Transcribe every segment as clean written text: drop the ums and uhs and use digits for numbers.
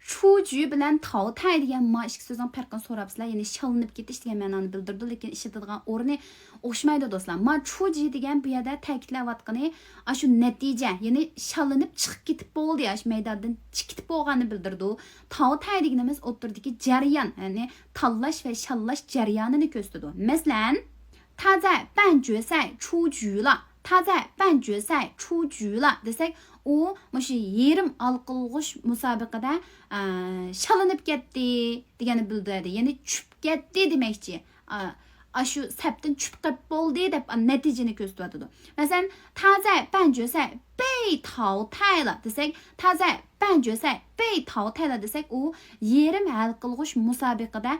Çocuğu bilen tavtay degan ma ikki so'zning farqini so'rabsizlar. Ya'ni shalinib ketish degan ma'noni bildirdi, lekin ishlatadigan o'rni o'xshamaydi do'stlar. Ma çocuğu degan bu yerda ta'kidlayotgani shu natija, ya'ni shalinib chiqib ketib bo'ldi, shu maydondan chiqib bo'lganini bildirdi. Tavtay deganimiz o'tirdagi jarayon, ya'ni tanlash va shallash jarayonini ko'rsatadi. Masalan, 他在半决赛出局了。他在半决赛出局了 desek u mushu yerim alqilg'ish musobaqada shalinib ketdi degani bildiradi. Ya'ni tushib ketdi demakchi. Shu sapdan tushib qolib bo'ldi deb natijani ko'rsatadi. Masalan, 他在半决赛被淘汰了 desek 他在半决赛被淘汰了 desek u yerim hal qilg'ish musobaqada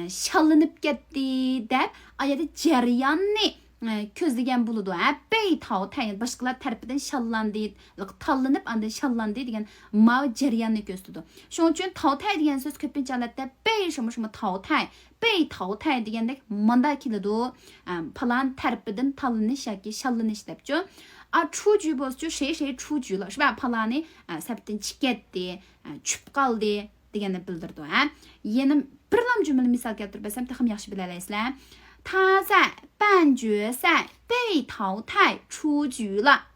shalinib ketdi deb ayada jarayonni ko'zlagan bo'ladi. Bey tavtay boshqalar tarafidan shallandi, tanlanib andan shallandi degan ma jarayonni ko'rsatadi. Shuning uchun tavtay degan so'z ko'pincha holatda bey shuma tavtay, bey tavtay degandek manda keladi. Falan tarafidan tanlanish yoki shallanish debchi. Chuju bo'lsa shay chujular. Shu palani sabitdan chiqdi, tushib qoldi deganni bildirdi. Yana bir lam jumla misol keltirib bersam, ham yaxshi bilalaysizlar. 他在半决赛被淘汰出局了。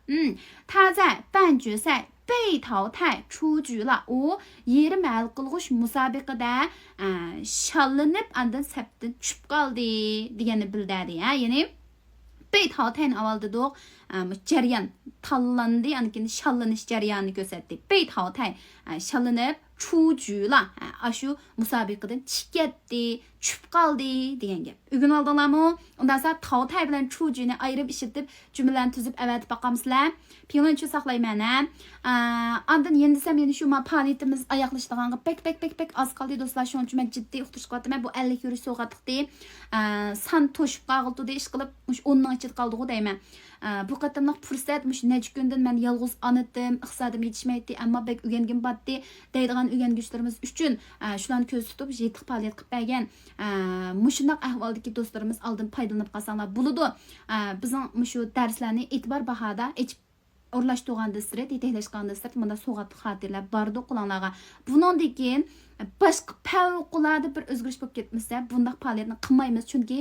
他在半决赛被淘汰出局了。U yerim hal qilg'ish musobaqada shalinib andan sapdan tushib qoldi deganni bildiradi. Ya'ni 被淘汰ni avvalda jarayon tanlandi, ya'ni shallanish jarayonini ko'rsatdi. 被淘汰shalinib 出局了 shu musobaqadan chiqdi, tushib qoldi degan gap. Bugun oldinglarmi? Undan so'ng tavtay bilan chujuni ayirib ishlatib, jumlalarni tuzib avatib boqamsizlar. Piyonchi saqlayman. Andan yendisam yana shu faoliyatimiz oyoqlashdiganga pek oz qoldi do'stlar. Shuning uchun men jiddiy uqtirish qilyapman. Bu 50 yurish so'g'atliqdi. San to'shib qoldi ish qilib, 10 ning ichida qoldi deyman. Bu qatamliq fursat mush necha kundan men yolg'iz anadim, iqtisodim yetishmaydi, ammo bek o'rgangim batdi deydigan o'rgangishlarimiz uchun shularni ko'z tutib yetiq faoliyat qilib bergan mushundoq ahvoldagi do'stlarimiz oldin foydalanib qolsanglar bo'ladi. Bizning mushu darslarni e'tibor bahoda o'rlashtirganda sirat, yetaklashganda sirat bunda so'g'atli xotirlar bardi qulonlarga. Bundan keyin boshqa favqulodda bir o'zgarish bo'lib ketmasa, bundaq faoliyatni qilmaymiz, chunki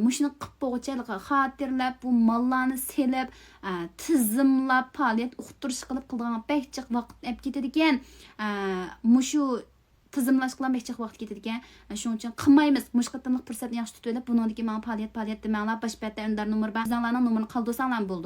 mushuni qilib bo'g'ichalik xotirlar bu mollarni selib, tizimlab faoliyat uqtirish qilib qilgan bekchiq vaqt olib ketadi ekan. Mushu tizimlash qilgan bekchiq vaqt ketadi ekan. Shuning uchun qilmaymiz. Mush qatamliq fursatni yaxshi tutib olib, bundan keyin men faoliyat demanglar, boshpatda undar nomer 1 bizlarning nomerini qoldirsanglar bo'ldi.